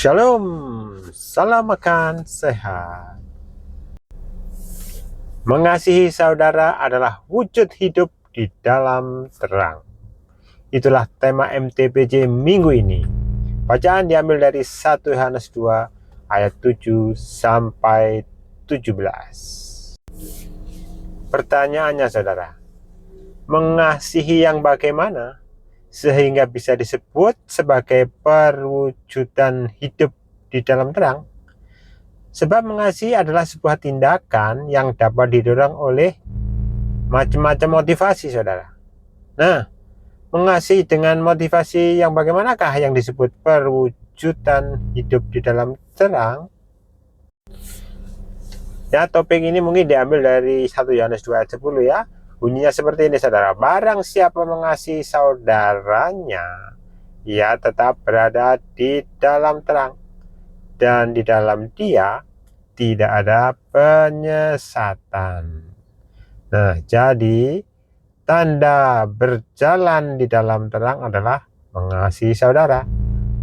Shalom, salam makan sehat. Mengasihi saudara adalah wujud hidup di dalam terang. Itulah tema MTPJ minggu ini. Bacaan diambil dari 1 Yohanes 2 ayat 7 sampai 17. Pertanyaannya saudara, mengasihi yang bagaimana sehingga bisa disebut sebagai perwujudan hidup di dalam terang? Sebab mengasihi adalah sebuah tindakan yang dapat didorong oleh macam-macam motivasi, saudara. Nah, mengasihi dengan motivasi yang bagaimanakah yang disebut perwujudan hidup di dalam terang? Ya, topik ini mungkin diambil dari 1 Yohanes 2 ayat 10 ya. Bunyinya seperti ini, saudara. Barang siapa mengasihi saudaranya, ia tetap berada di dalam terang, dan di dalam dia tidak ada penyesatan. Nah, jadi tanda berjalan di dalam terang adalah mengasihi saudara.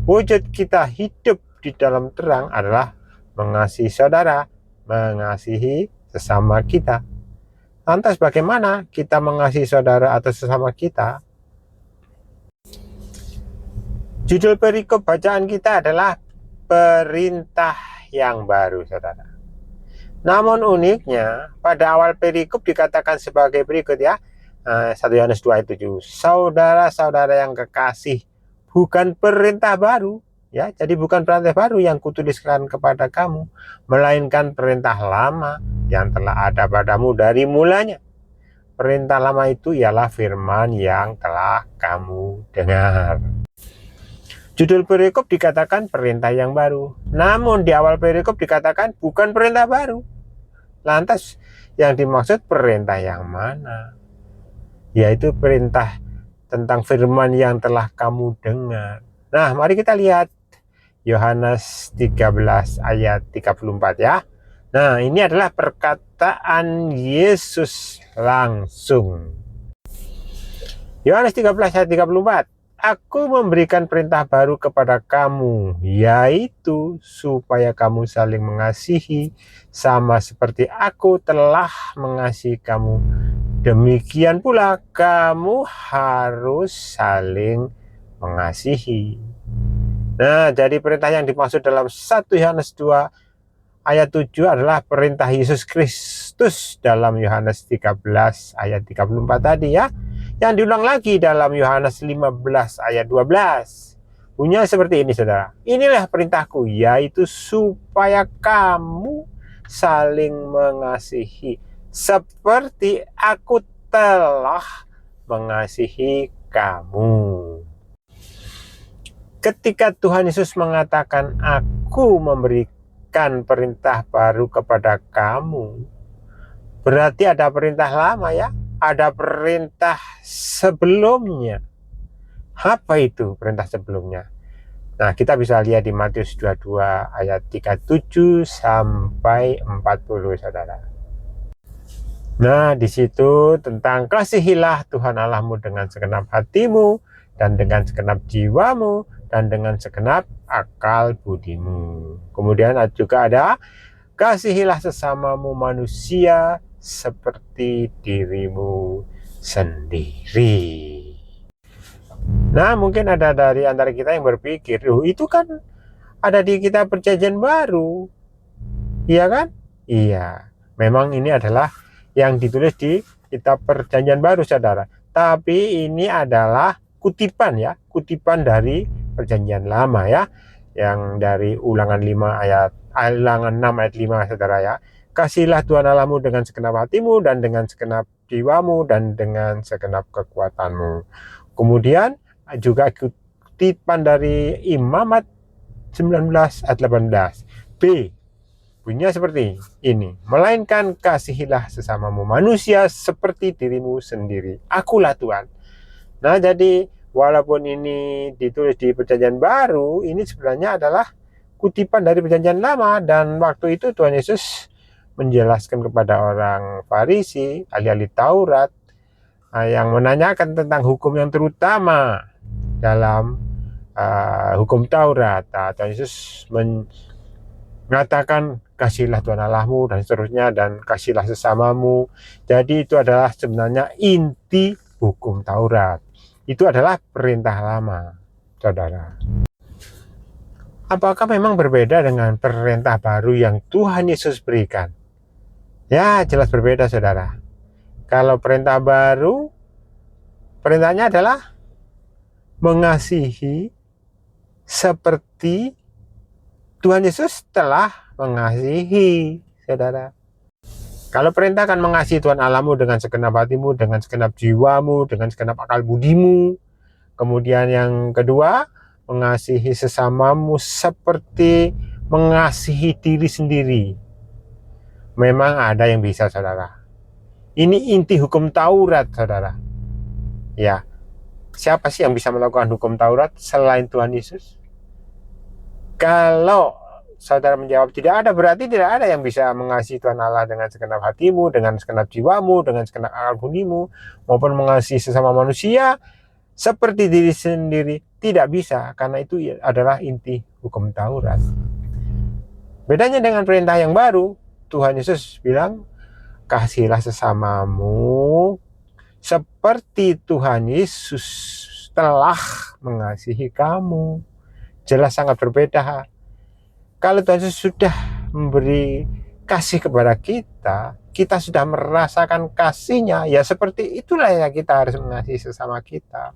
Wujud kita hidup di dalam terang adalah mengasihi saudara, mengasihi sesama kita. Lantas bagaimana kita mengasihi saudara atau sesama kita? Judul perikop bacaan kita adalah perintah yang baru, saudara. Namun uniknya, pada awal perikop dikatakan sebagai berikut ya. 1 Yohanes 2 ayat 7. Saudara-saudara yang kekasih, bukan perintah baru ya. Jadi bukan perintah baru yang kutuliskan kepada kamu, melainkan perintah lama yang telah ada padamu dari mulanya. Perintah lama itu ialah firman yang telah kamu dengar. Judul perikop dikatakan perintah yang baru. Namun di awal perikop dikatakan bukan perintah baru. Lantas yang dimaksud perintah yang mana? Yaitu perintah tentang firman yang telah kamu dengar. Nah, mari kita lihat Yohanes 13 ayat 34 ya. Nah, ini adalah perkataan Yesus langsung. Yohanes 13 ayat 34. Aku memberikan perintah baru kepada kamu, yaitu supaya kamu saling mengasihi, sama seperti aku telah mengasihi kamu. Demikian pula kamu harus saling mengasihi. Nah, jadi perintah yang dimaksud dalam 1 Yohanes 2 ayat 7 adalah perintah Yesus Kristus dalam Yohanes 13 ayat 34 tadi ya. Yang diulang lagi dalam Yohanes 15 ayat 12. Bunyinya seperti ini, saudara. Inilah perintahku, yaitu supaya kamu saling mengasihi, seperti aku telah mengasihi kamu. Ketika Tuhan Yesus mengatakan, aku memberikan perintah baru kepada kamu, berarti ada perintah lama ya. Ada perintah sebelumnya. Apa itu perintah sebelumnya? Nah, kita bisa lihat di Matius 22 ayat 37 sampai 40, saudara. Nah, di situ tentang kasihilah Tuhan Allahmu dengan segenap hatimu, dan dengan segenap jiwamu, dan dengan segenap akal budimu. Kemudian juga ada kasihilah sesamamu manusia seperti dirimu sendiri. Nah, mungkin ada dari antara kita yang berpikir, itu kan ada di kitab perjanjian baru. Iya kan? Iya. Memang ini adalah yang ditulis di kitab perjanjian baru, saudara. Tapi ini adalah kutipan ya, kutipan dari perjanjian lama ya. Yang dari ulangan 6 ayat 5, saudara ya. Kasihlah Tuhan Allahmu dengan segenap hatimu, dan dengan segenap jiwamu, dan dengan segenap kekuatanmu. Kemudian juga kutipan dari Imamat 19 ayat 18. B. Bunyinya seperti ini. Melainkan kasihilah sesamamu manusia seperti dirimu sendiri. Akulah Tuhan. Nah, jadi walaupun ini ditulis di perjanjian baru, ini sebenarnya adalah kutipan dari perjanjian lama. Dan waktu itu Tuhan Yesus menjelaskan kepada orang Farisi, ahli-ahli Taurat, yang menanyakan tentang hukum yang terutama dalam hukum Taurat. Tuhan Yesus mengatakan kasihlah Tuhan Allahmu dan seterusnya, dan kasihlah sesamamu. Jadi itu adalah sebenarnya inti hukum Taurat. Itu adalah perintah lama, saudara. Apakah memang berbeda dengan perintah baru yang Tuhan Yesus berikan? Ya, jelas berbeda, saudara. Kalau perintah baru, perintahnya adalah mengasihi seperti Tuhan Yesus telah mengasihi, saudara. Kalau perintah kan mengasihi Tuhan Allahmu dengan segenap hatimu, dengan segenap jiwamu, dengan segenap akal budimu. Kemudian yang kedua, mengasihi sesamamu seperti mengasihi diri sendiri. Memang ada yang bisa, saudara. Ini inti hukum Taurat, saudara. Ya, siapa sih yang bisa melakukan hukum Taurat selain Tuhan Yesus? Kalau saudara menjawab tidak ada, berarti tidak ada yang bisa mengasihi Tuhan Allah dengan segenap hatimu, dengan segenap jiwamu, dengan segenap akal budimu, maupun mengasihi sesama manusia seperti diri sendiri. Tidak bisa, karena itu adalah inti hukum Taurat. Bedanya dengan perintah yang baru, Tuhan Yesus bilang, kasihilah sesamamu seperti Tuhan Yesus telah mengasihi kamu. Jelas sangat berbeda. Kalau Tuhan Yesus sudah memberi kasih kepada kita, kita sudah merasakan kasihnya, ya seperti itulah yang kita harus mengasihi sesama kita.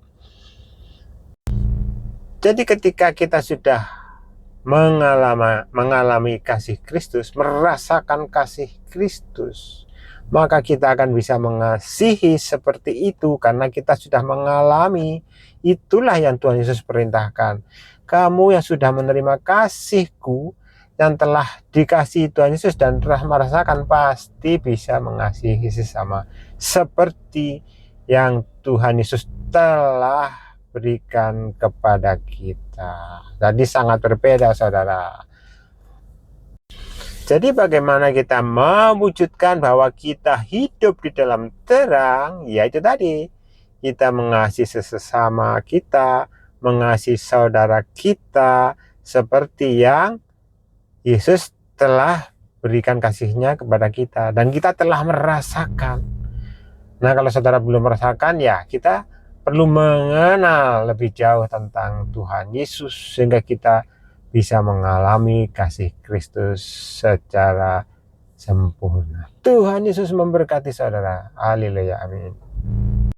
Jadi ketika kita sudah mengalami kasih Kristus, merasakan kasih Kristus, maka kita akan bisa mengasihi seperti itu karena kita sudah mengalami. Itulah yang Tuhan Yesus perintahkan. Kamu yang sudah menerima kasihku, yang telah dikasihi Tuhan Yesus dan telah merasakan, pasti bisa mengasihi sesama seperti yang Tuhan Yesus telah berikan kepada kita. Jadi sangat berbeda, saudara. Jadi bagaimana kita mewujudkan bahwa kita hidup di dalam terang? Yaitu tadi, kita mengasihi sesama kita, mengasihi saudara kita seperti yang Yesus telah berikan kasihnya kepada kita, dan kita telah merasakan. Nah, kalau saudara belum merasakan, ya kita perlu mengenal lebih jauh tentang Tuhan Yesus sehingga kita bisa mengalami kasih Kristus secara sempurna. Tuhan Yesus memberkati saudara. Haleluya, amin.